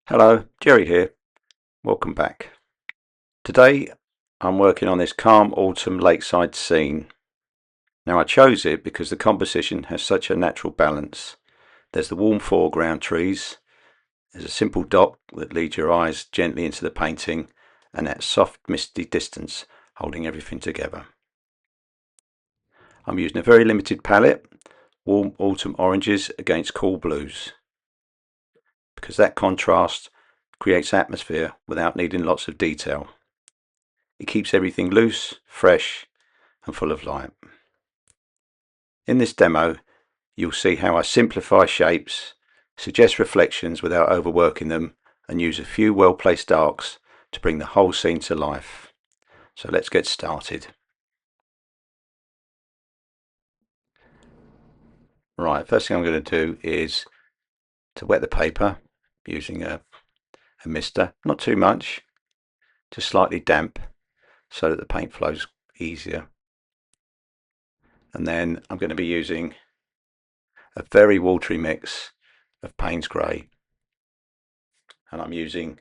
Hello, Jerry here. Welcome back. Today I'm working on this calm autumn lakeside scene. Now I chose it because the composition has such a natural balance. There's the warm foreground trees, there's a simple dock that leads your eyes gently into the painting, and that soft misty distance holding everything together. I'm using a very limited palette, warm autumn oranges against cool blues, because that contrast creates atmosphere without needing lots of detail. It keeps everything loose, fresh and full of light. In this demo, you'll see how I simplify shapes, suggest reflections without overworking them, and use a few well-placed darks to bring the whole scene to life. So let's get started. Right, first thing I'm going to do is to wet the paper using a mister, not too much, just slightly damp so that the paint flows easier. And then I'm going to be using a very watery mix of Payne's grey, and I'm using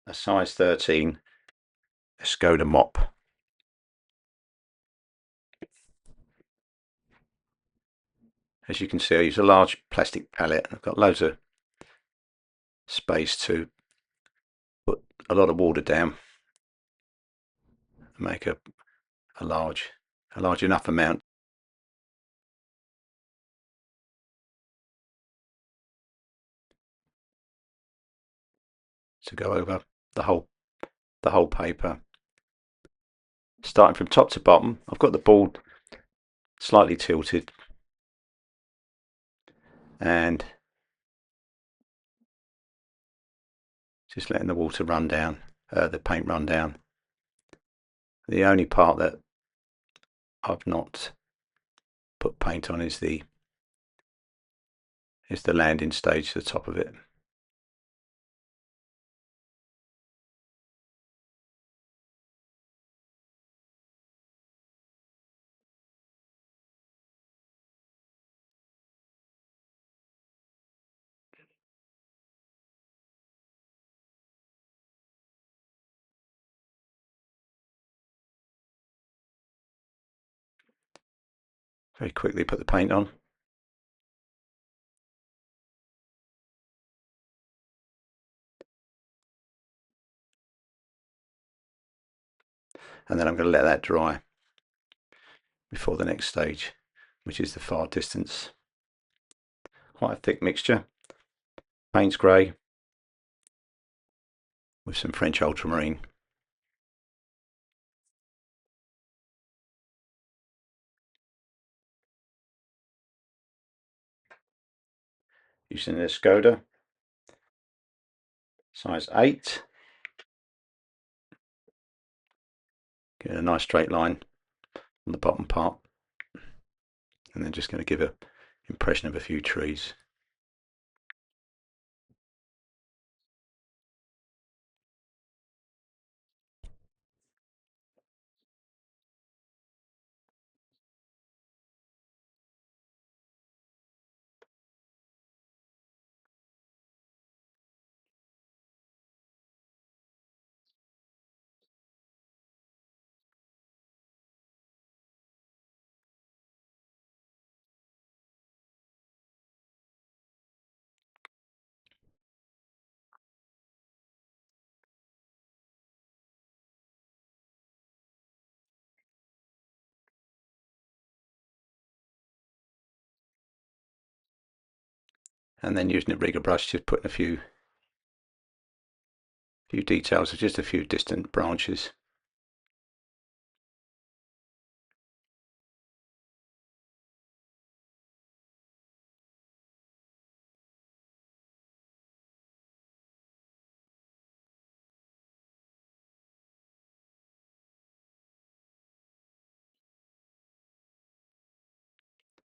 a size 13 Skoda mop. As you can see, I use a large plastic palette. I've got loads of space to put a lot of water down and make a large enough amount to go over the whole paper. Starting from top to bottom, I've got the board slightly tilted and just letting the water run down, the paint run down. The only part that I've not put paint on is the landing stage to the top of it. Very quickly put the paint on. And then I'm going to let that dry before the next stage, which is the far distance. Quite a thick mixture. Payne's grey with some French ultramarine. Using the Skoda size 8. Get a nice straight line on the bottom part, and then just going to give an impression of a few trees. And then using a rigger brush, just putting a few details of just a few distant branches.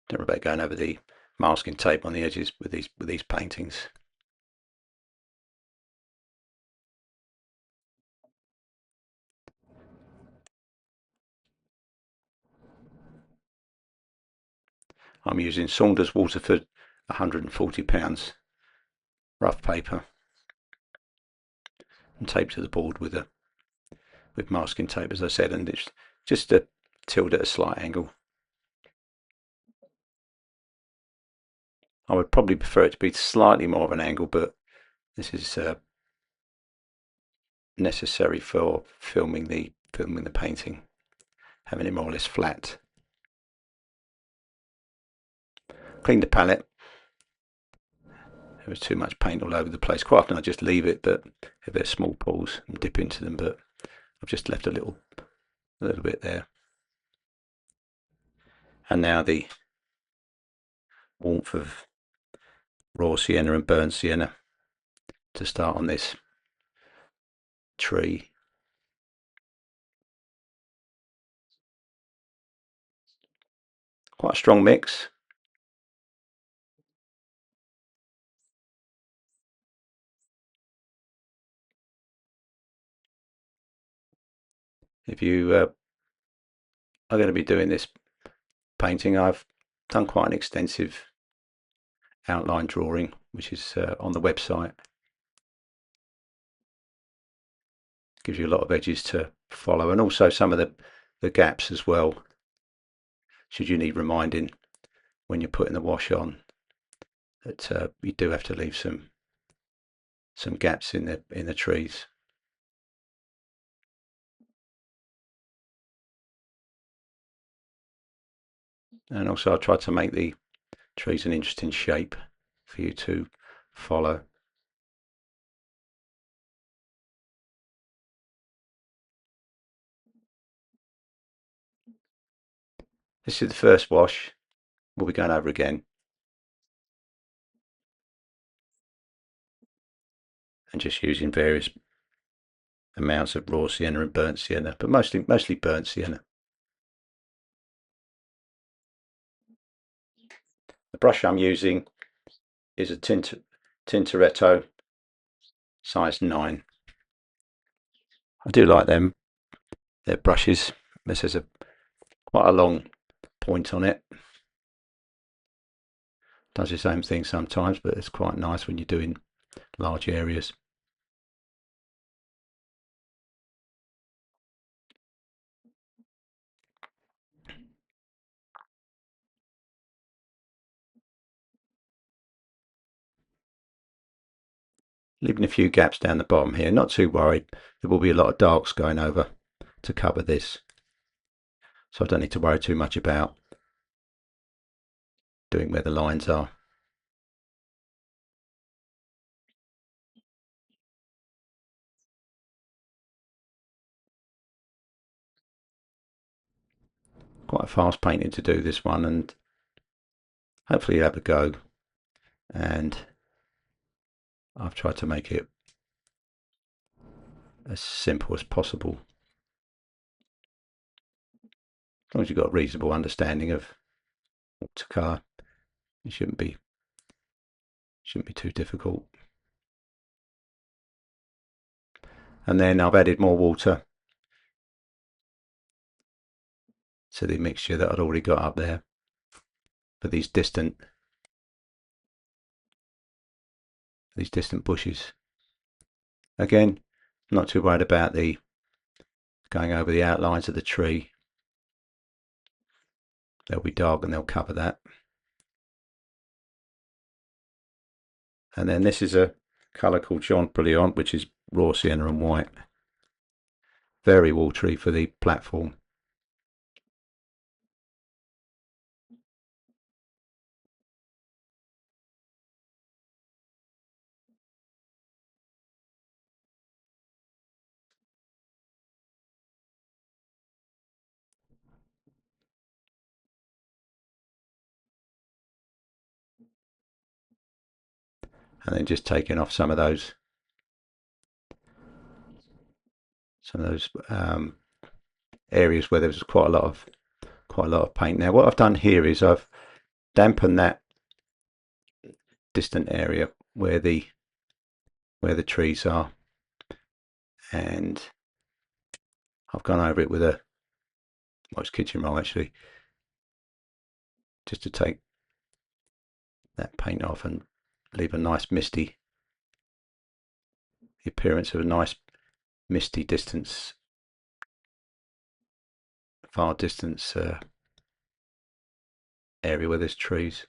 Don't worry about going over the masking tape on the edges with these paintings. I'm using Saunders Waterford £140 rough paper. and taped to the board with masking tape, as I said, and it's just a tilt at a slight angle. I would probably prefer it to be slightly more of an angle, but this is necessary for filming the painting, having it more or less flat. Clean the palette. There was too much paint all over the place. Quite often I just leave it, but if there's small pools, and dip into them. But I've just left a little bit there. And now the warmth of raw sienna and burnt sienna to start on this tree. Quite a strong mix. If you are going to be doing this painting, I've done quite an extensive outline drawing, which is on the website. Gives you a lot of edges to follow, and also some of the gaps as well, should you need reminding when you're putting the wash on that you do have to leave some gaps in the trees. And also I tried to make the trees an interesting shape for you to follow. This is the first wash. We'll be going over again and just using various amounts of raw sienna and burnt sienna, but mostly burnt sienna. The brush I'm using is a Tintoretto size 9. I do like them. Their brushes. This has quite a long point on it. Does the same thing sometimes, but it's quite nice when you're doing large areas. Leaving a few gaps down the bottom here. Not too worried. There will be a lot of darks going over to cover this, so I don't need to worry too much about doing where the lines are. Quite a fast painting to do this one, and hopefully you have a go. And I've tried to make it as simple as possible, as long as you've got a reasonable understanding of watercolour. It shouldn't be too difficult. And then I've added more water to the mixture that I'd already got up there for these distant bushes. Again, not too worried about the going over the outlines of the tree. They'll be dark and they'll cover that. And then this is a colour called Jaune Brilliant, which is raw sienna and white. Very watery for the platform. And then just taking off some of those areas where there's quite a lot of paint. Now what I've done here is I've dampened that distant area where the trees are, and I've gone over it with it's kitchen roll actually, just to take that paint off and leave a nice misty, the appearance of a nice misty distance, far distance area where there's trees.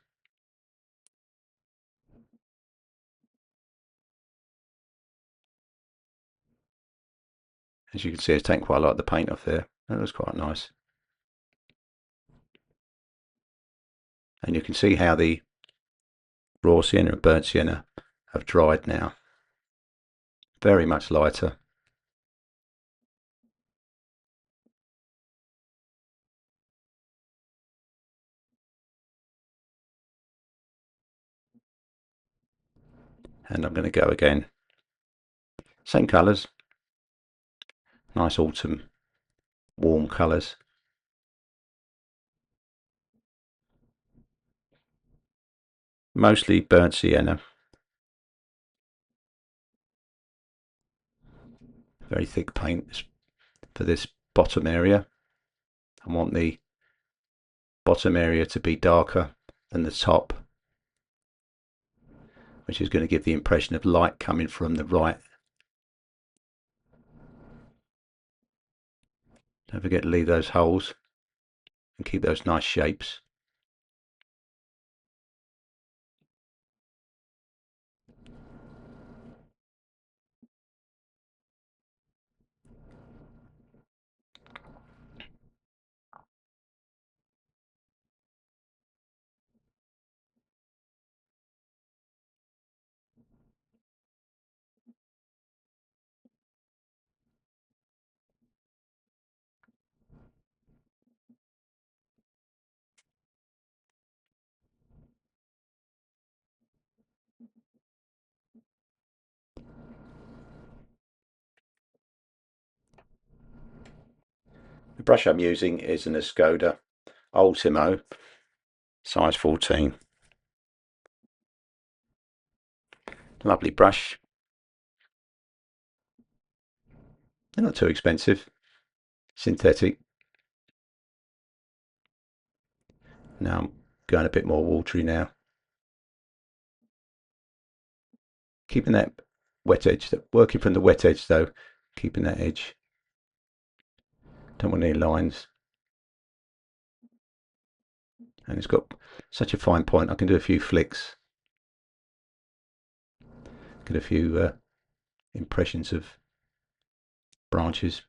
As you can see, it's taken quite a lot of the paint off there. That was quite nice. And you can see how the raw sienna and burnt sienna have dried now. Very much lighter. And I'm going to go again. Same colours. Nice autumn, warm colours. Mostly burnt sienna. Very thick paint for this bottom area. I want the bottom area to be darker than the top, which is going to give the impression of light coming from the right. Don't forget to leave those holes and keep those nice shapes. The brush I'm using is an Escoda Ultimo size 14. Lovely brush. They're not too expensive. Synthetic. Now I'm going a bit more watery now. Keeping that wet edge, working from the wet edge though, keeping that edge. Don't want any lines. And it's got such a fine point, I can do a few flicks. Get a few impressions of branches.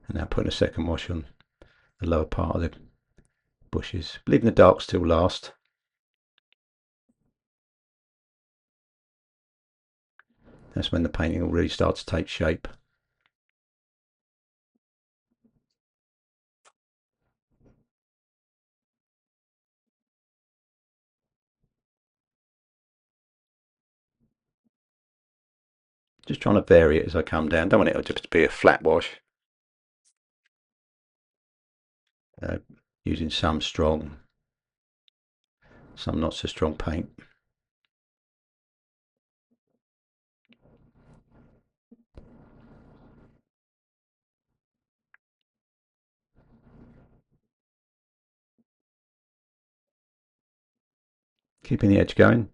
And now putting a second wash on the lower part of the bushes, leaving the darks till last. That's when the painting will really start to take shape. Just trying to vary it as I come down. Don't want it to just be a flat wash. Using some strong, some not so strong paint. Keeping the edge going.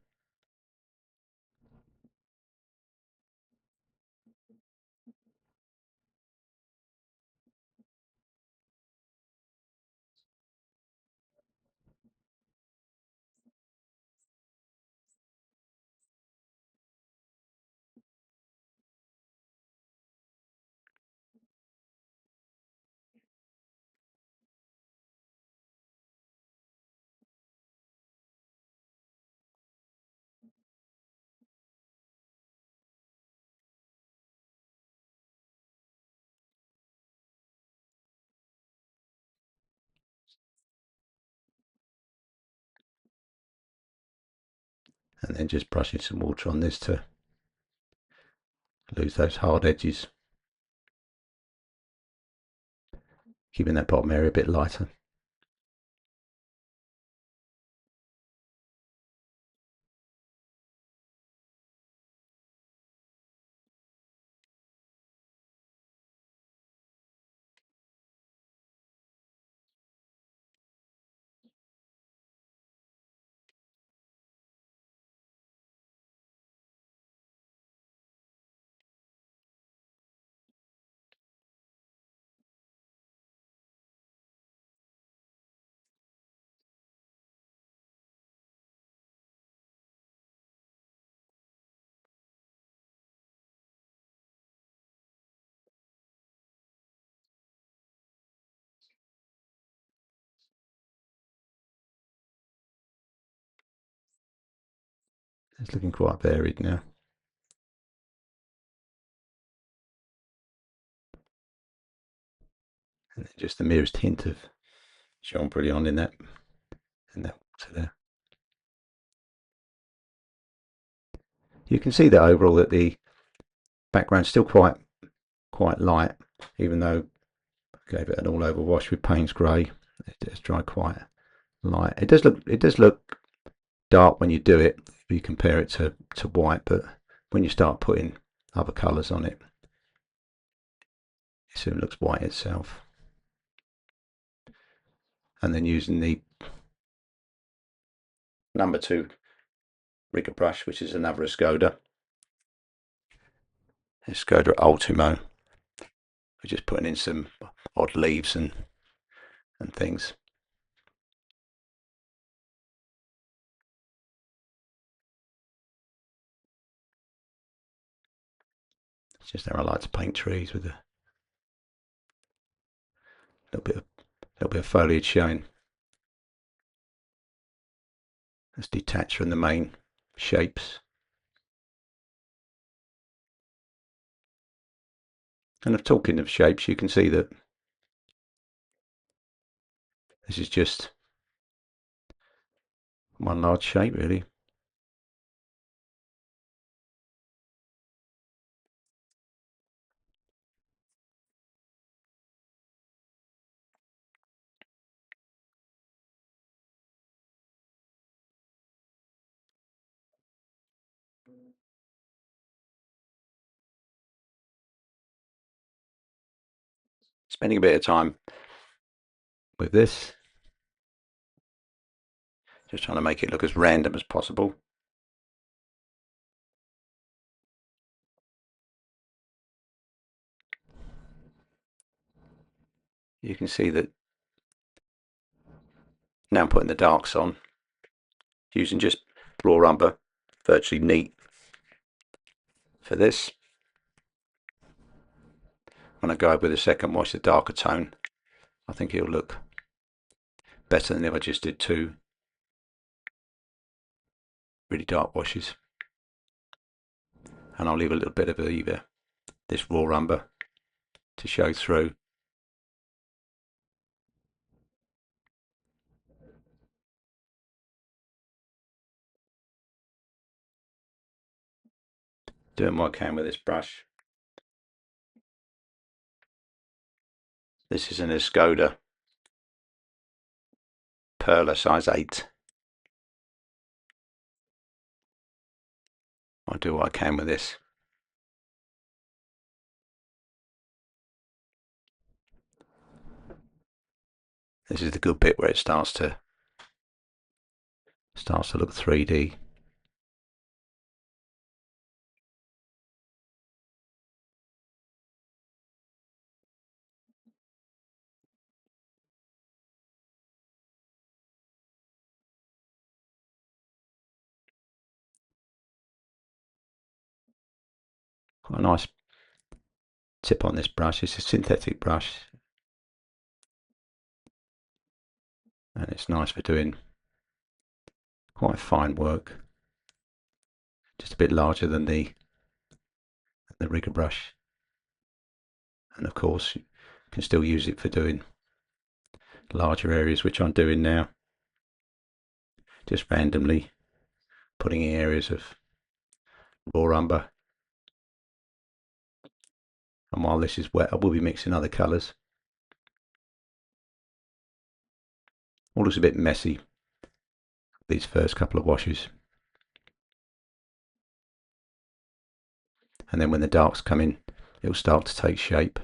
And then just brushing some water on this to lose those hard edges, keeping that bottom area a bit lighter. It's looking quite varied now. And just the merest hint of Jean Brilliant in that water there. You can see that overall that the background's still quite light, even though I gave it an all over wash with Payne's grey. It's dried quite light. It does look dark when you do it, if you compare it to white, but when you start putting other colours on it, it soon looks white itself. And then using the number 2 rigger brush, which is another Escoda Ultimo. We're just putting in some odd leaves and things. It's just how I like to paint trees, with a little bit of foliage showing. That's detached from the main shapes. And of talking of shapes, you can see that this is just one large shape, really. Spending a bit of time with this, just trying to make it look as random as possible. You can see that now I'm putting the darks on, using just raw umber, virtually neat for this. When I go over with the second wash, the darker tone, I think it'll look better than if I just did 2 really dark washes. And I'll leave a little bit of either this raw umber to show through. Doing what I can with this brush. This is an Escoda Perla size 8. I'll do what I can with this. This is the good bit where it starts to look 3D. Quite a nice tip on this brush. It's a synthetic brush, and it's nice for doing quite fine work. Just a bit larger than the rigger brush, and of course you can still use it for doing larger areas, which I'm doing now. Just randomly putting in areas of raw umber And while this is wet, I will be mixing other colours. All looks a bit messy, these first couple of washes. And then when the darks come in, it'll start to take shape.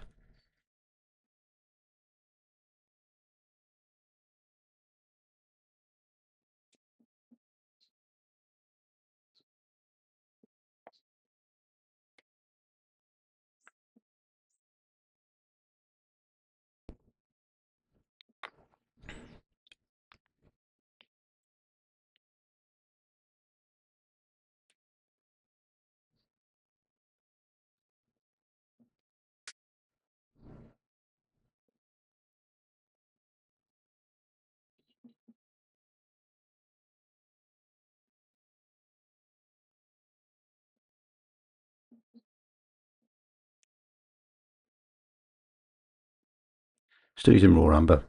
Still using raw umber.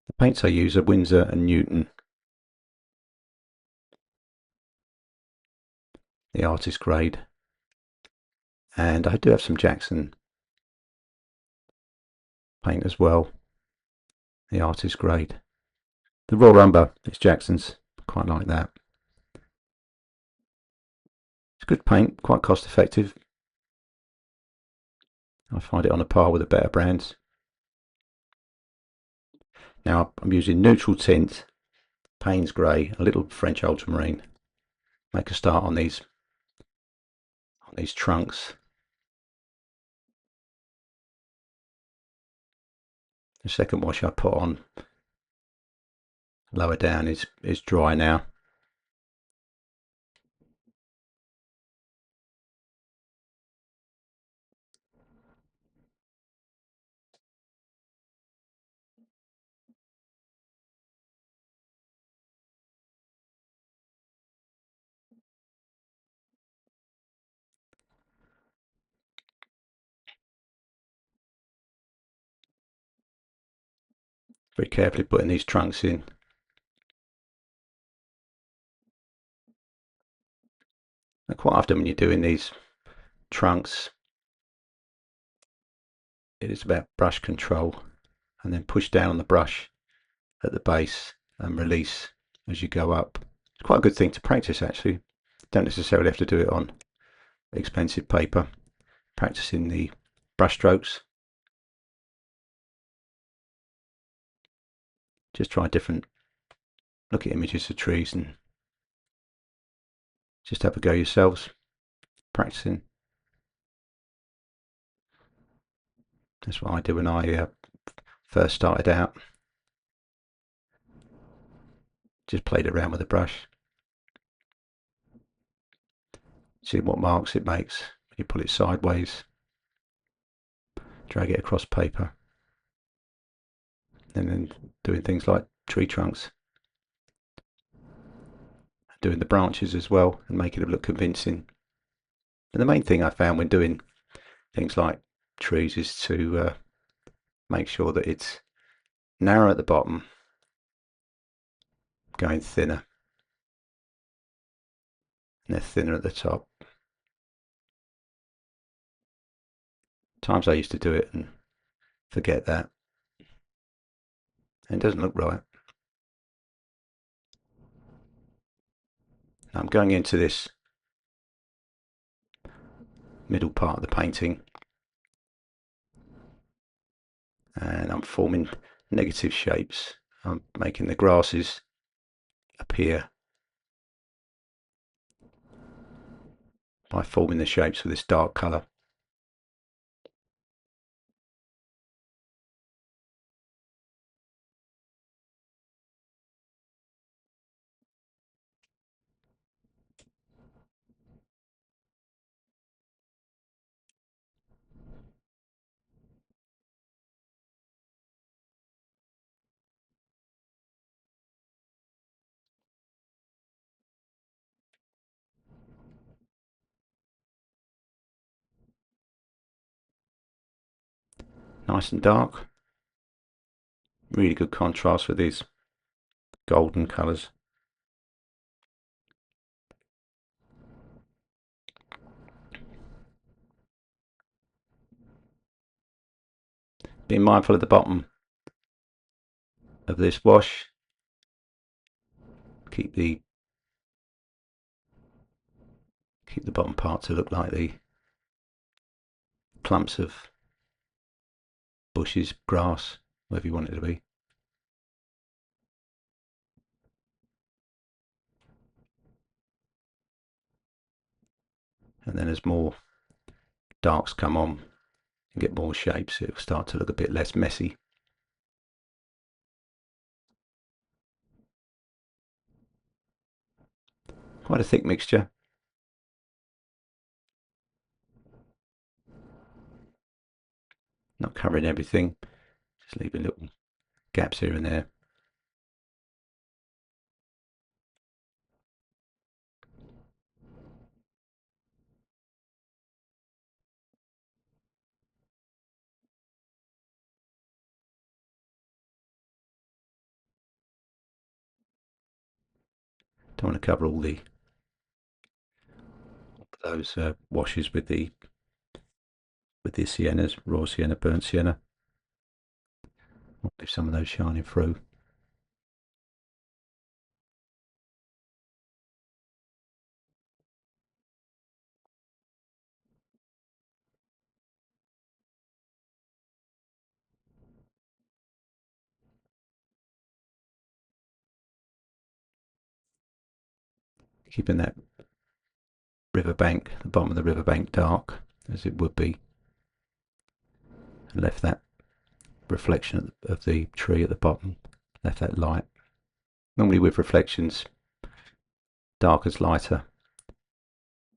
The paints I use are Winsor and Newton. The artist grade. And I do have some Jackson paint as well. The artist grade. The raw umber is Jackson's. Quite like that. It's good paint, quite cost effective. I find it on a par with the better brands. Now I'm using neutral tint, Payne's grey, a little French ultramarine. Make a start on these trunks. The second wash I put on lower down is dry now. Very carefully putting these trunks in. And quite often when you're doing these trunks, it is about brush control, and then push down on the brush at the base and release as you go up. It's quite a good thing to practice actually. Don't necessarily have to do it on expensive paper. Practicing the brush strokes. Just try different, look at images of trees and just have a go yourselves, practicing. That's what I did when I first started out. Just played around with the brush. See what marks it makes. You pull it sideways, drag it across paper, and then doing things like tree trunks. Doing the branches as well and making them look convincing. And the main thing I found when doing things like trees is to make sure that it's narrow at the bottom, going thinner, and they're thinner at the top. Times I used to do it and forget that, and it doesn't look right. Now I'm going into this middle part of the painting, and I'm forming negative shapes. I'm making the grasses appear by forming the shapes with this dark colour. Nice and dark. Really good contrast with these golden colours. Be mindful of the bottom of this wash. Keep the bottom part to look like the clumps of bushes, grass, whatever you want it to be. And then as more darks come on and get more shapes, it will start to look a bit less messy. Quite a thick mixture. Not covering everything, just leaving little gaps here and there. Don't want to cover all those washes with the siennas, raw sienna, burnt sienna. I'll leave some of those shining through. Keeping that riverbank, the bottom of the riverbank dark as it would be, and left that reflection of the tree at the bottom, left that light. Normally with reflections, dark is lighter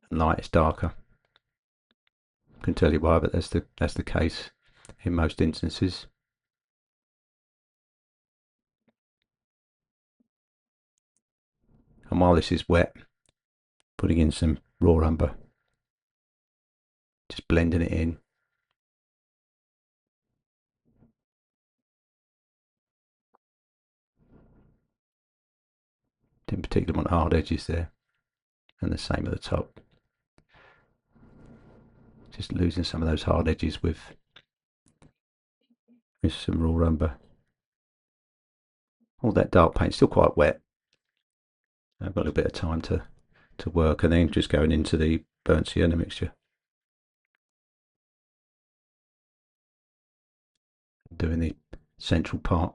and light is darker. I can tell you why, but that's the case in most instances. And while this is wet, putting in some raw umber, just blending it in. Didn't particularly want hard edges there, and the same at the top. Just losing some of those hard edges with some raw umber. All that dark paint still quite wet. I've got a little bit of time to work, and then just going into the burnt sienna mixture, doing the central part.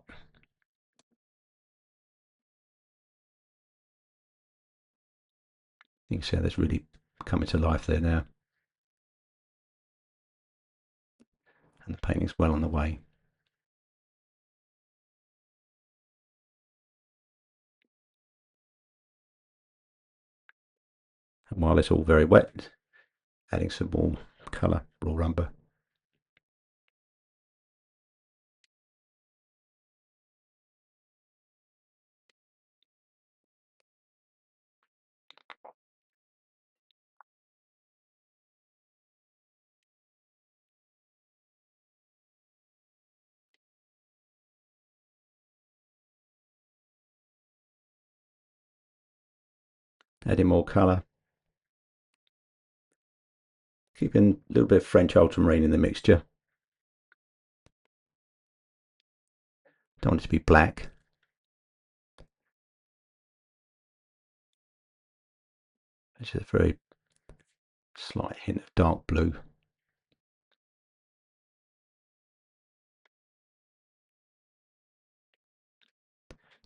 You can see how that's really coming to life there now, and the painting's well on the way. And while it's all very wet, adding some more colour, raw umber. Adding more colour. Keeping a little bit of French ultramarine in the mixture. Don't want it to be black. It's just a very slight hint of dark blue.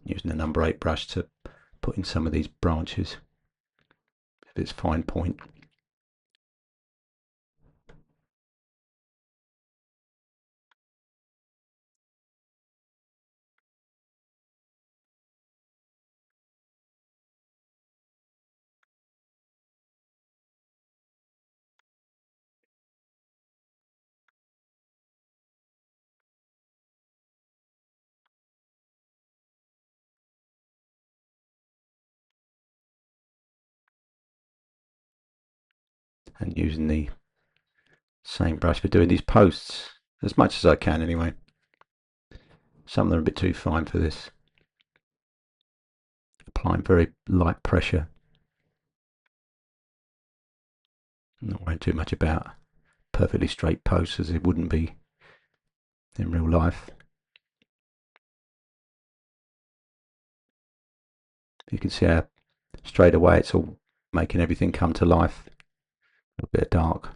Using a number 8 brush to put in some of these branches of its fine point. And using the same brush for doing these posts as much as I can anyway. Some of them are a bit too fine for this. Applying very light pressure. Not worrying too much about perfectly straight posts, as it wouldn't be in real life. You can see how straight away it's all making everything come to life. A little bit of dark.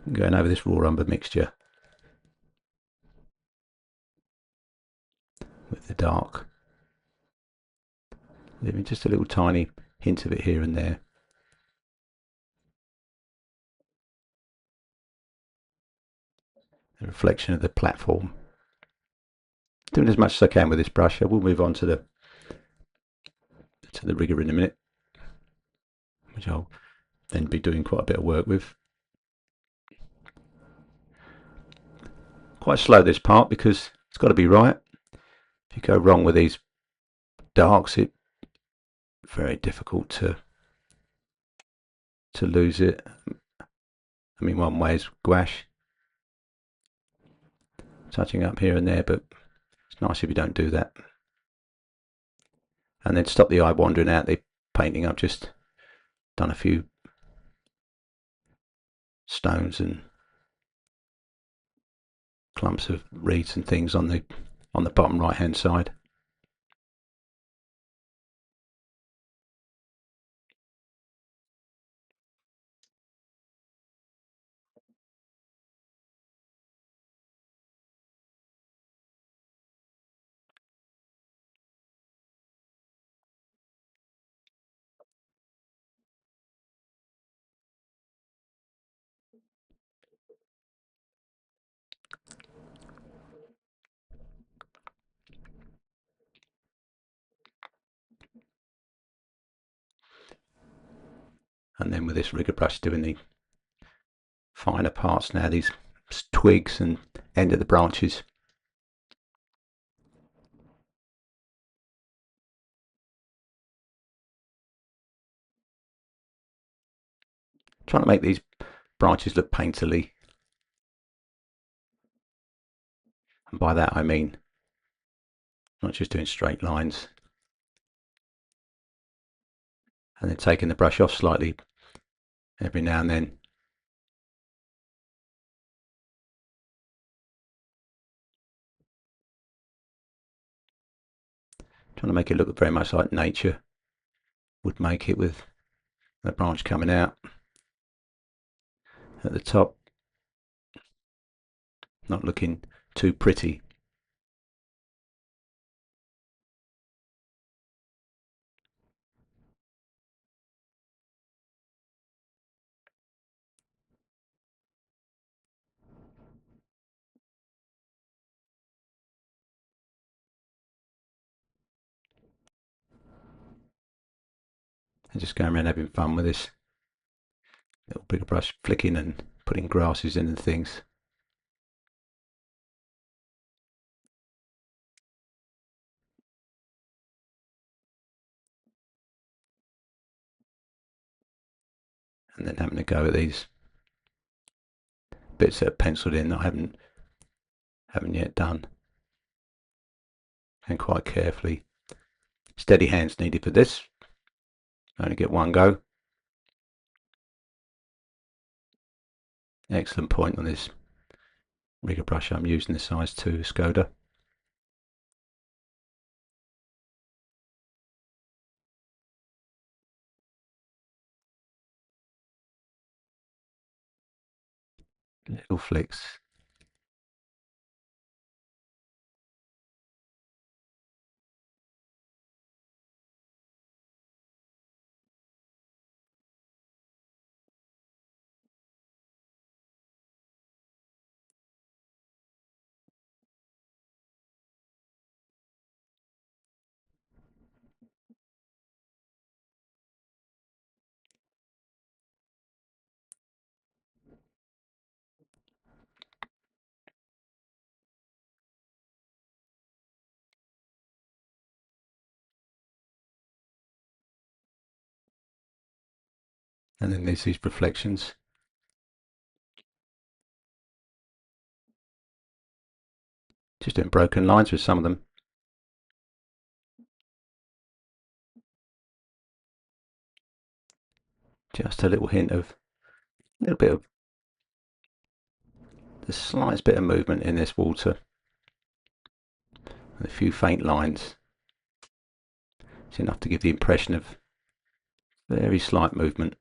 I'm going over this raw umber mixture with the dark, leaving just a little tiny hint of it here and there. The reflection of the platform. Doing as much as I can with this brush. I will move on to the rigger in a minute, which I'll then be doing quite a bit of work with. Quite slow this part because it's got to be right. If you go wrong with these darks, it's very difficult to lose it. I mean, one way is gouache, touching up here and there, but it's nice if you don't do that. And then stop the eye wandering out the painting. I've just done a few stones and clumps of reeds and things on the bottom right hand side. And then with this rigger brush doing the finer parts now, these twigs and end of the branches. Trying to make these branches look painterly. And by that I mean not just doing straight lines and then taking the brush off slightly every now and then. Trying to make it look very much like nature would make it, with the branch coming out at the top, not looking too pretty. And just going around having fun with this little bigger brush, flicking and putting grasses in and things. And then having to go at these bits that are penciled in that I haven't yet done, and quite carefully. Steady hands needed for this. Only get one go. Excellent point on this rigger brush. I'm using the size 2 Skoda. Little flicks. And then there's these reflections. Just doing broken lines with some of them. Just a little hint of, a little bit of, the slightest bit of movement in this water. And a few faint lines. It's enough to give the impression of very slight movement.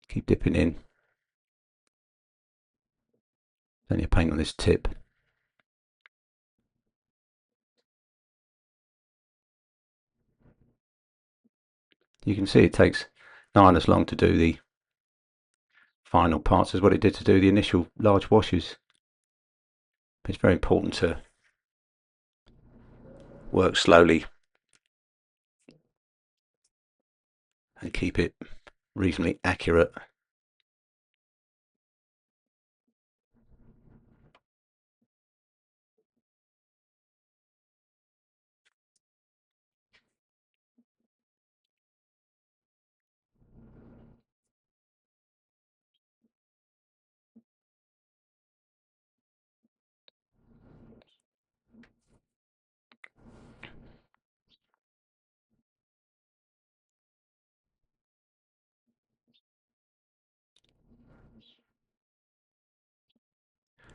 Keep dipping in. Then you paint on this tip. You can see it takes nigh as long to do the final parts as what it did to do the initial large washes. But it's very important to work slowly and keep it reasonably accurate.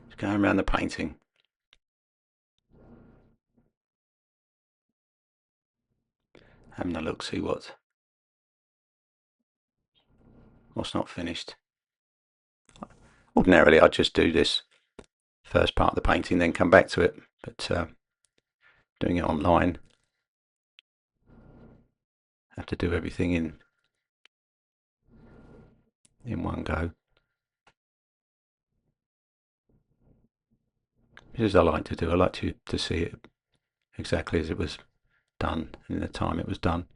Just going around the painting. Having a look, see what's not finished. Ordinarily I'd just do this first part of the painting, then come back to it, but doing it online, I have to do everything in one go. This is what I like to do. I like to see it exactly as it was done in the time it was done.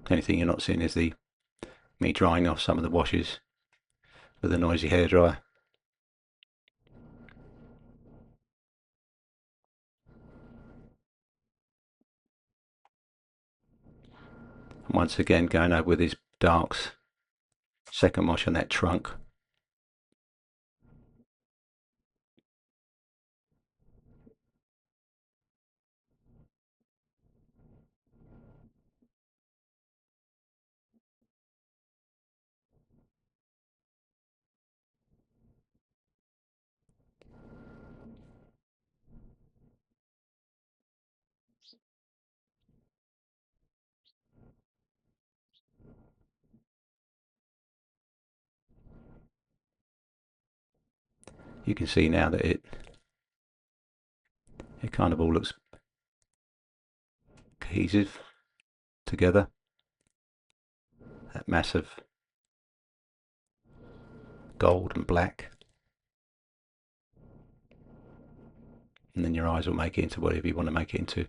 The only thing you're not seeing is me drying off some of the washes with a noisy hairdryer. And once again going over with these darks, second wash on that trunk. You can see now that it kind of all looks cohesive together. That massive gold and black. And then your eyes will make it into whatever you want to make it into.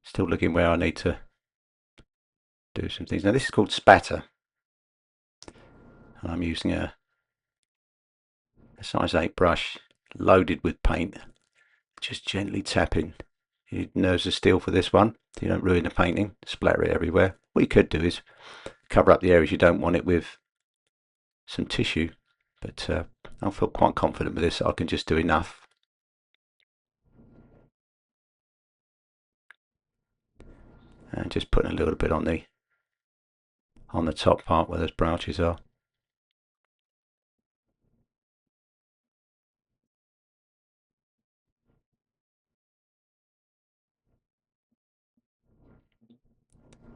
Still looking where I need to do some things. Now this is called spatter. And I'm using a size 8 brush loaded with paint. Just gently tapping. You need nerves of steel for this one, so you don't ruin the painting, splatter it everywhere. What you could do is cover up the areas you don't want it with some tissue, but I feel quite confident with this. I can just do enough. And just putting a little bit on the top part where those branches are.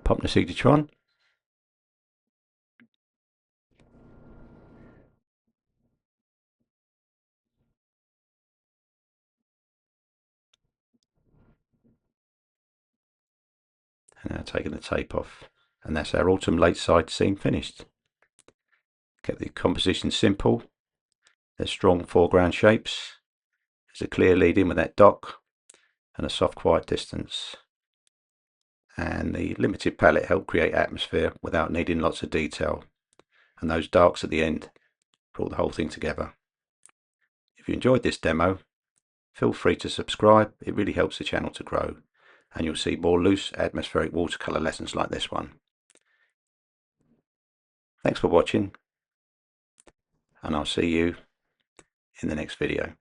Pop the signature on. And now taking the tape off. And that's our autumn lakeside scene finished. Kept the composition simple. There's strong foreground shapes. There's a clear lead in with that dock and a soft quiet distance. And the limited palette helped create atmosphere without needing lots of detail. And those darks at the end brought the whole thing together. If you enjoyed this demo, feel free to subscribe. It really helps the channel to grow. And you'll see more loose atmospheric watercolour lessons like this one. Thanks for watching, and I'll see you in the next video.